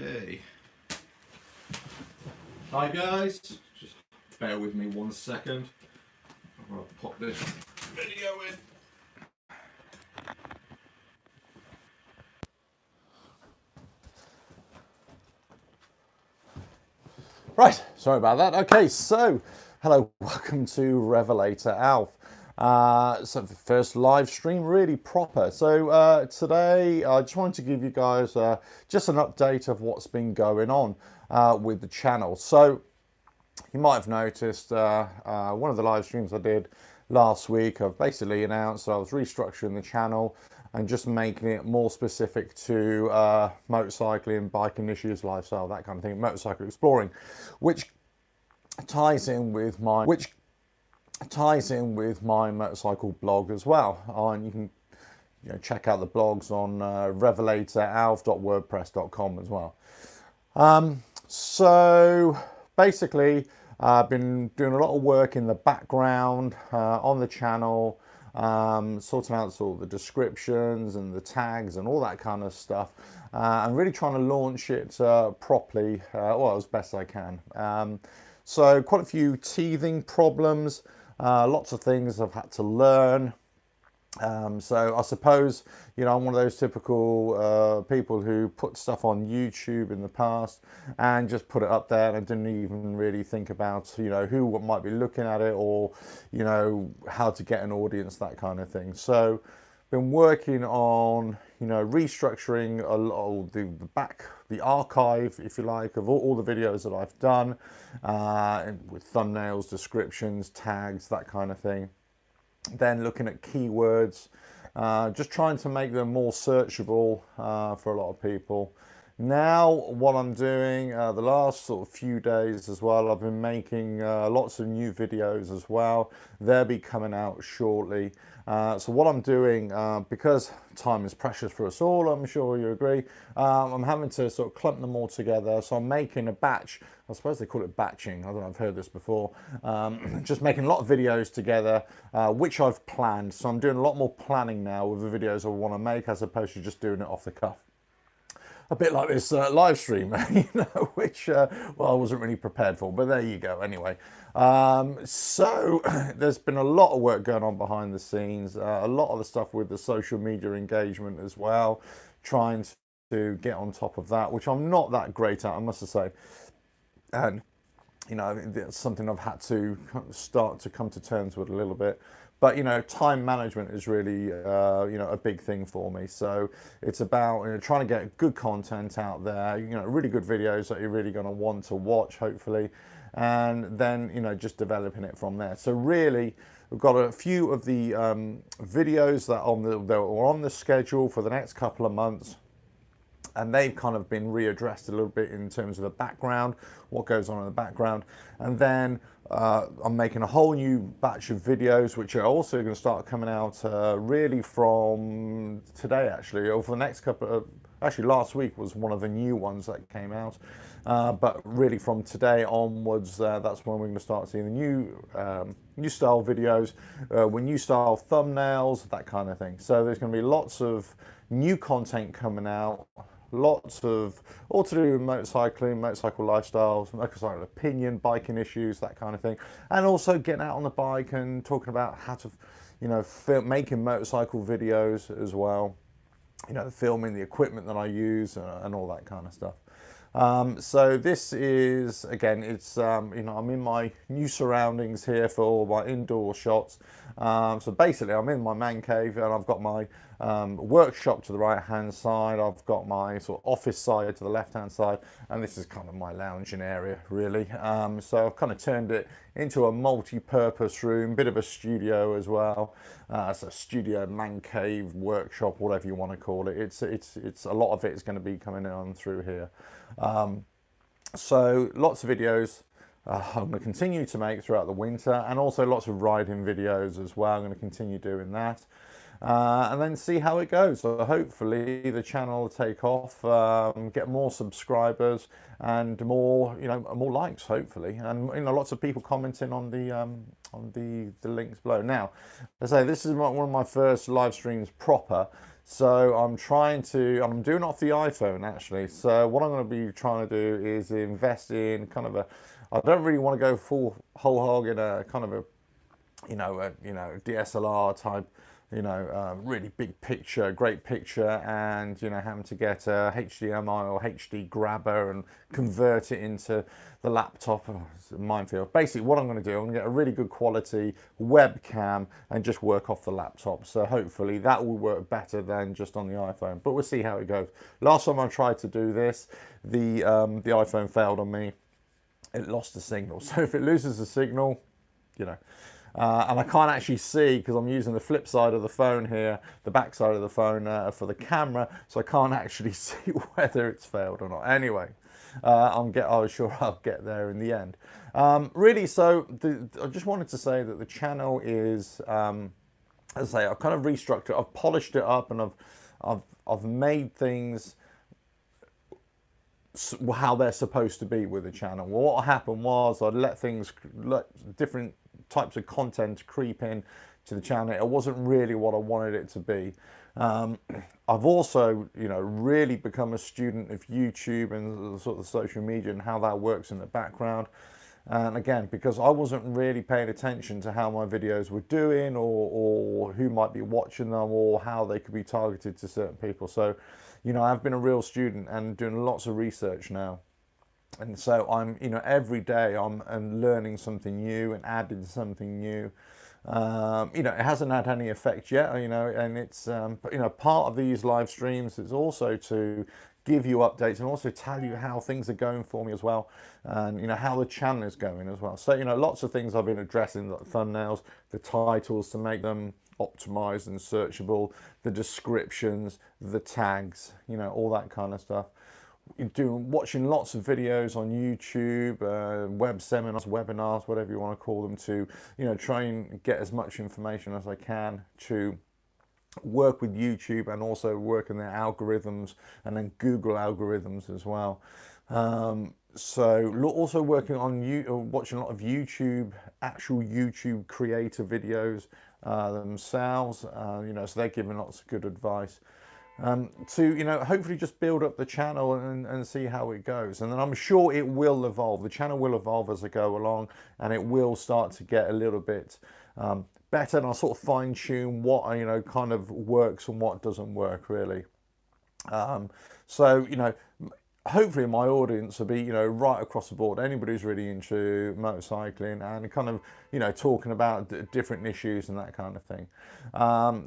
Okay. Hi guys, just bear with me 1 second. I'm going to pop this video in. Right, sorry about that. Okay, so hello, welcome to RevelatorAlf. So the first live stream, really proper. So today I just wanted to give you guys just an update of what's been going on with the channel. So you might have noticed one of the live streams I did last week, I've basically announced that I was restructuring the channel and just making it more specific to motorcycling, biking issues, lifestyle, that kind of thing, motorcycle exploring, which ties in with my motorcycle blog as well. And you can check out the blogs on RevelatorAlf.wordpress.com as well. So basically, I've been doing a lot of work in the background on the channel, sorting out sort of the descriptions and the tags and all that kind of stuff, and really trying to launch it properly, well, as best I can. So quite a few teething problems, lots of things I've had to learn. So I suppose, I'm one of those typical people who put stuff on YouTube in the past and just put it up there and didn't even really think about, who might be looking at it or, how to get an audience, that kind of thing. So been working on, restructuring a lot of the archive, if you like, of all the videos that I've done with thumbnails, descriptions, tags, that kind of thing. Then looking at keywords, just trying to make them more searchable for a lot of people. Now what I'm doing the last sort of few days as well, I've been making lots of new videos as well. They'll be coming out shortly. So what I'm doing, because time is precious for us all, I'm sure you agree, I'm having to sort of clump them all together. So I'm making a batch, I suppose they call it batching, I don't know, I've heard this before. Just making a lot of videos together, which I've planned. So I'm doing a lot more planning now with the videos I want to make as opposed to just doing it off the cuff. A bit like this live stream, which, well, I wasn't really prepared for, but there you go anyway. So there's been a lot of work going on behind the scenes, a lot of the stuff with the social media engagement as well, trying to get on top of that, which I'm not that great at, I must say. And, it's something I've had to start to come to terms with a little bit. But, time management is really, a big thing for me. So it's about trying to get good content out there, really good videos that you're really going to want to watch, hopefully. And then, just developing it from there. So really, we've got a few of the videos that are on the schedule for the next couple of months. And they've kind of been readdressed a little bit in terms of the background, what goes on in the background. And then I'm making a whole new batch of videos, which are also going to start coming out really from today, actually, or for the next couple of, actually last week was one of the new ones that came out. But really from today onwards, that's when we're going to start seeing the new style videos, with new style thumbnails, that kind of thing. So there's going to be lots of new content coming out. Lots of, all to do with motorcycling, motorcycle lifestyles, motorcycle opinion, biking issues, that kind of thing. And also getting out on the bike and talking about how to, making motorcycle videos as well. Filming the equipment that I use and all that kind of stuff. So this is, again, it's, I'm in my new surroundings here for all my indoor shots. So basically I'm in my man cave and I've got my workshop to the right hand side. I've got my sort of office side to the left hand side, and this is kind of my lounging area really. So I've kind of turned it into a multi-purpose room, bit of a studio as well. It's a studio, man cave, workshop, whatever you want to call it. It's a lot of it is going to be coming on through here. So lots of videos I'm going to continue to make throughout the winter, and also lots of riding videos as well. I'm going to continue doing that. and then see how it goes. So hopefully the channel will take off, get more subscribers and more, more likes, hopefully, and lots of people commenting on the links below. Now, as I say, this is one of my first live streams proper. So I'm doing it off the iPhone actually. So what I'm going to be trying to do is invest in kind of I don't really want to go whole hog in a kind of a DSLR type, really big picture, great picture, and having to get a HDMI or HD grabber and convert it into the laptop. Oh, it's a minefield. Basically, what I'm going to do, I'm going to get a really good quality webcam and just work off the laptop. So hopefully that will work better than just on the iPhone. But we'll see how it goes. Last time I tried to do this, the iPhone failed on me. It lost the signal. So if it loses the signal, and I can't actually see because I'm using the flip side of the phone here, the back side of the phone for the camera, so I can't actually see whether it's failed or not. Anyway, I'm sure I'll get there in the end. Really, so I just wanted to say that the channel is, as I say, I've kind of restructured, I've polished it up, and I've made things how they're supposed to be with the channel. Well, what happened was I'd let different types of content creep in to the channel. It wasn't really what I wanted it to be. I've also, really become a student of YouTube and sort of social media and how that works in the background. And again, because I wasn't really paying attention to how my videos were doing or who might be watching them or how they could be targeted to certain people. So, I've been a real student and doing lots of research now. And so I'm, every day I'm learning something new and adding something new. It hasn't had any effect yet, and it's, part of these live streams is also to give you updates and also tell you how things are going for me as well, and how the channel is going as well. So lots of things I've been addressing, like thumbnails, the titles to make them optimized and searchable, the descriptions, the tags, all that kind of stuff. Watching lots of videos on YouTube, web seminars, webinars, whatever you want to call them, to try and get as much information as I can to work with YouTube and also work in their algorithms and then Google algorithms as well. So also working on watching a lot of YouTube, actual YouTube creator videos themselves, so they're giving lots of good advice. To hopefully just build up the channel and see how it goes, and then I'm sure it will evolve. The channel will evolve as I go along, and it will start to get a little bit better, and I'll sort of fine tune what kind of works and what doesn't work really. So hopefully my audience will be right across the board, anybody who's really into motorcycling and kind of talking about different issues and that kind of thing.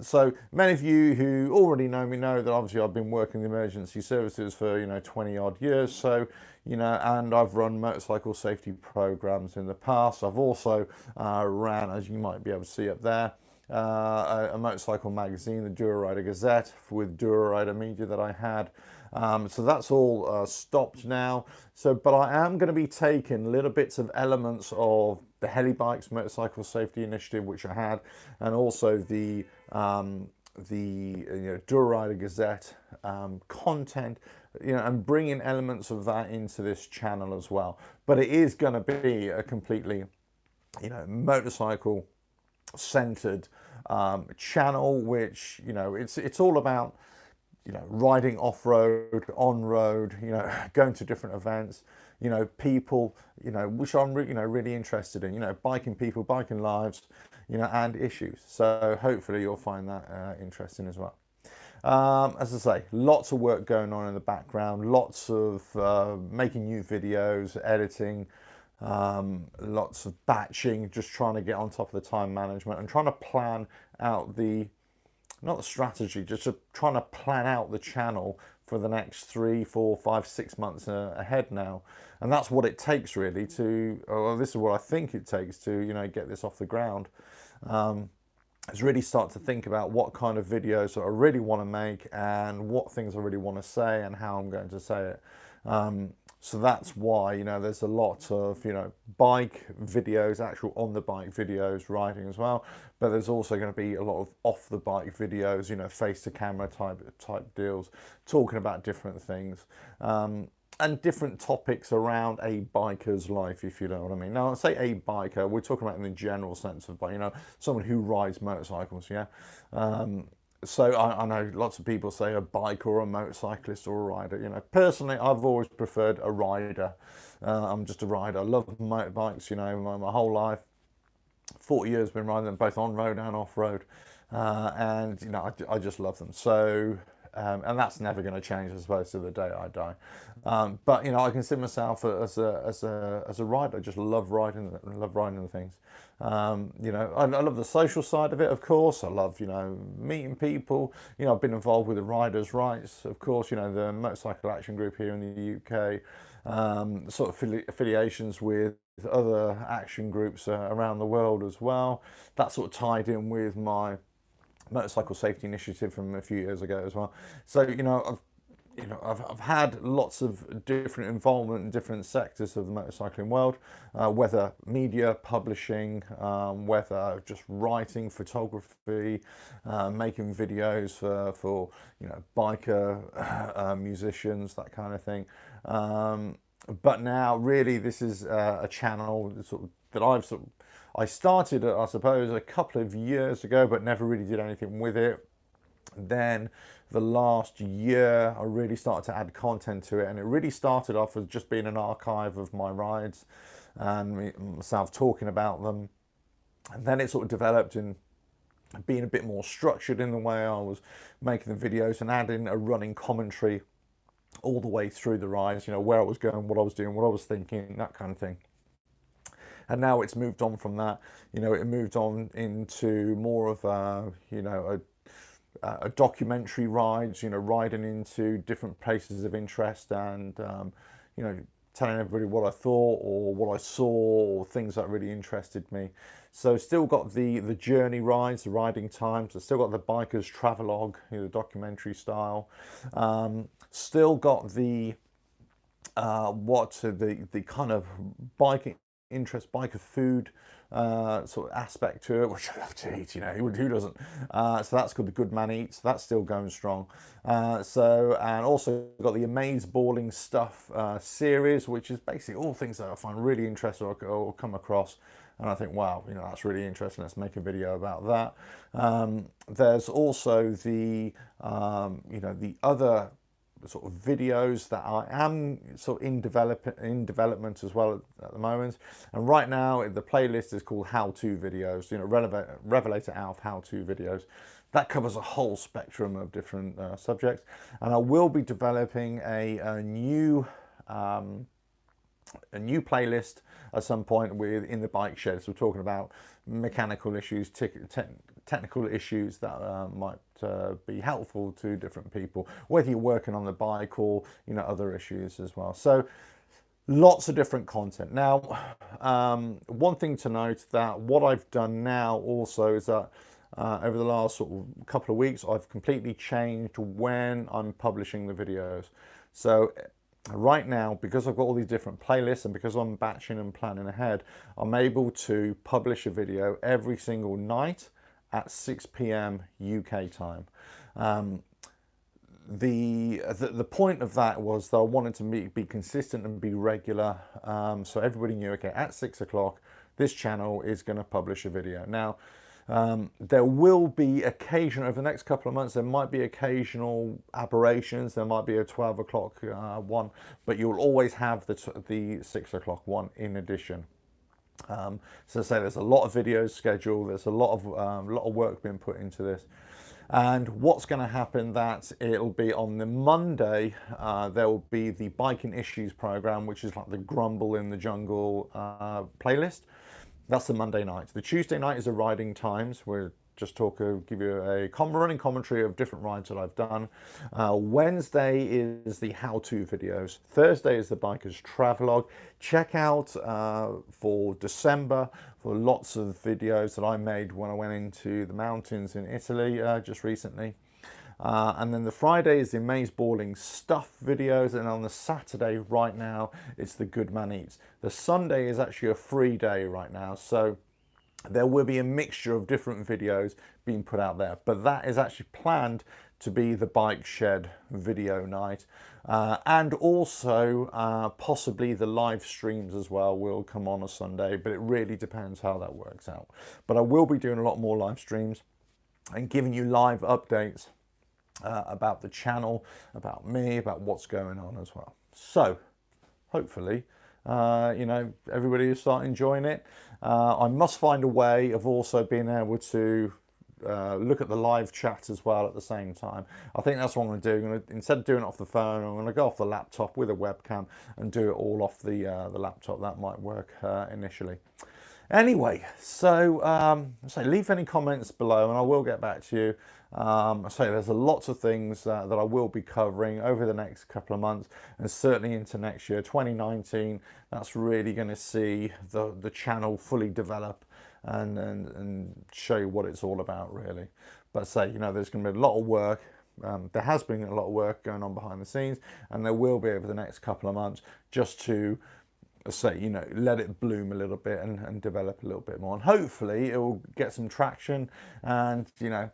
So many of you who already know me know that obviously I've been working in the emergency services for 20 odd years, so and I've run motorcycle safety programs in the past. I've also ran, as you might be able to see up there, a motorcycle magazine, the Rider Gazette, with Rider Media that I had. So that's all stopped now. But I am going to be taking little bits of elements of the Heli Bikes Motorcycle Safety Initiative, which I had, and also the Rider Gazette content, and bringing elements of that into this channel as well. But it is going to be a completely, motorcycle centered channel, which it's all about riding off-road, on-road, going to different events, people, which I'm really interested in, biking people, biking lives, and issues. So hopefully you'll find that interesting as well. As I say, lots of work going on in the background, lots of making new videos, editing, lots of batching, just trying to get on top of the time management and trying to plan out not the strategy, just trying to plan out the channel for the next 3, 4, 5, 6 months ahead now. And that's what it takes really this is what I think it takes to, get this off the ground. Is really start to think about what kind of videos that I really want to make and what things I really want to say and how I'm going to say it. So that's why, you know, there's a lot of, you know, bike videos, actual on the bike videos, riding as well. But there's also going to be a lot of off the bike videos, you know, face to camera type deals, talking about different things. And different topics around a biker's life, if you know what I mean. Now, I say a biker, we're talking about in the general sense of, you know, someone who rides motorcycles, yeah. So I know lots of people say a bike or a motorcyclist or a rider. You know, personally, I've always preferred a rider. I'm just a rider. I love motorbikes, you know, my whole life. 40 years been riding them both on road and off road. And, you know, I just love them. So, and that's never going to change, I suppose, to the day I die. But, you know, I consider myself as a rider. I just love riding the things. You know, I love the social side of it, of course. I love, you know, meeting people. You know, I've been involved with the Riders' Rights, of course, you know, the Motorcycle Action Group here in the UK. Sort of affiliations with other action groups around the world as well. That sort of tied in with my motorcycle safety initiative from a few years ago as well. So, you know, I've had lots of different involvement in different sectors of the motorcycling world, whether media, publishing, whether just writing, photography, making videos for you know, biker musicians, that kind of thing. But now, really, this is a channel that I started, I suppose, a couple of years ago, but never really did anything with it. Then the last year, I really started to add content to it, and it really started off as just being an archive of my rides and myself talking about them. And then it sort of developed in being a bit more structured in the way I was making the videos and adding a running commentary all the way through the rides, you know, where I was going, what I was doing, what I was thinking, that kind of thing. And now it's moved on from that, you know, it moved on into more of a, you know, a documentary rides, you know, riding into different places of interest and, you know, telling everybody what I thought or what I saw or things that really interested me. So still got the journey rides, the riding times. I still got the biker's travelogue, you know, the documentary style. Still got the the kind of biking interest, biker food sort of aspect to it, which I love to eat, you know, who doesn't? So that's called the Good Man Eats. That's still going strong. And also got the Amaze Balling Stuff series, which is basically all things that I find really interesting or come across. And I think, wow, you know, that's really interesting. Let's make a video about that. There's also the, you know, the other sort of videos that I am sort of in development as well at the moment. And right now the playlist is called how-to videos, you know, RevelatorAlf how-to videos. That covers a whole spectrum of different subjects. And I will be developing a new playlist at some point in the bike shed. So we're talking about mechanical issues, technical issues that might be helpful to different people, whether you're working on the bike or, you know, other issues as well. So lots of different content. Now, one thing to note that what I've done now also is that over the last sort of couple of weeks, I've completely changed when I'm publishing the videos. So right now, because I've got all these different playlists and because I'm batching and planning ahead, I'm able to publish a video every single night at 6 p.m. UK time. The point of that was that I wanted to be consistent and be regular, so everybody knew, okay, at 6 o'clock, this channel is going to publish a video. Now, there will be occasional, over the next couple of months, there might be occasional aberrations. There might be a 12 o'clock one, but you'll always have the 6 o'clock one in addition. So say there's a lot of videos scheduled. There's a lot of work being put into this. And what's going to happen, that it'll be on the Monday, there will be the Biking Issues program, which is like the Grumble in the Jungle playlist. That's the Monday night. The Tuesday night is the riding times. We'll just give you a running commentary of different rides that I've done. Wednesday is the how-to videos. Thursday is the biker's travelogue. Check out for December for lots of videos that I made when I went into the mountains in Italy just recently. And then the Friday is the Amaze Balling Stuff videos, and on the Saturday right now it's the Good Man Eats. The Sunday is actually a free day right now, so there will be a mixture of different videos being put out there, but that is actually planned to be the bike shed video night, and also possibly the live streams as well will come on a Sunday, but it really depends how that works out. But I will be doing a lot more live streams and giving you live updates about the channel, about me, about what's going on as well. So hopefully you know, everybody will start enjoying it. I must find a way of also being able to look at the live chat as well at the same time. I think that's what I'm going to do. I'm going to, instead of doing it off the phone, I'm going to go off the laptop with a webcam and do it all off the laptop. That might work initially. Anyway, so leave any comments below and I will get back to you. I say there's a lots of things that I will be covering over the next couple of months, and certainly into next year, 2019. That's really going to see the channel fully develop and show you what it's all about, really. But say, you know, there's going to be a lot of work. There has been a lot of work going on behind the scenes, and there will be over the next couple of months, just to say, you know, let it bloom a little bit and develop a little bit more, and hopefully it will get some traction, and you know,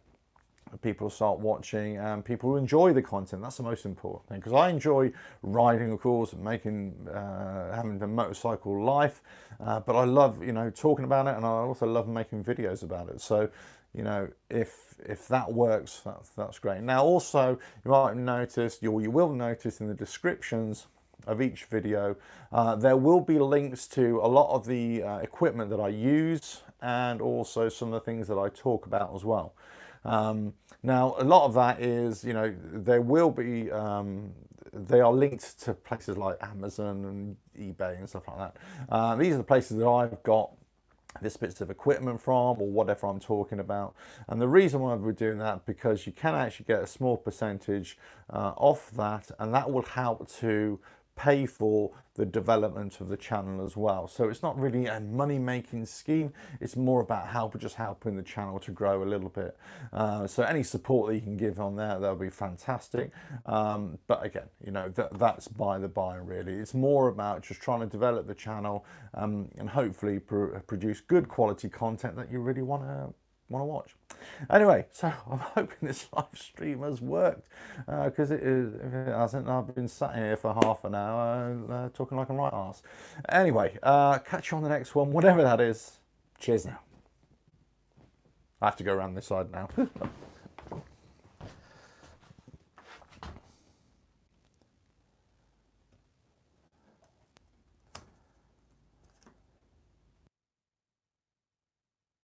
people start watching and people enjoy the content. That's the most important thing, because I enjoy riding, of course, and making having the motorcycle life, but I love, you know, talking about it, and I also love making videos about it. So, you know, if that works, that's great. Now also, you might have noticed, or you will notice in the descriptions of each video, there will be links to a lot of the equipment that I use, and also some of the things that I talk about as well. Now a lot of that is, you know, there will be they are linked to places like Amazon and eBay and stuff like that. These are the places that I've got this bits of equipment from, or whatever I'm talking about. And the reason why we're doing that, because you can actually get a small percentage off that, and that will help to pay for the development of the channel as well. So it's not really a money-making scheme, it's more about just helping the channel to grow a little bit. So any support that you can give on there, that'll be fantastic. But again, you know, that's by the by, really. It's more about just trying to develop the channel, and hopefully produce good quality content that you really want to watch. Anyway, so I'm hoping this live stream has worked, because if it hasn't, I've been sat here for half an hour talking like a right arse. Anyway, catch you on the next one, whatever that is. Cheers now. I have to go around this side now.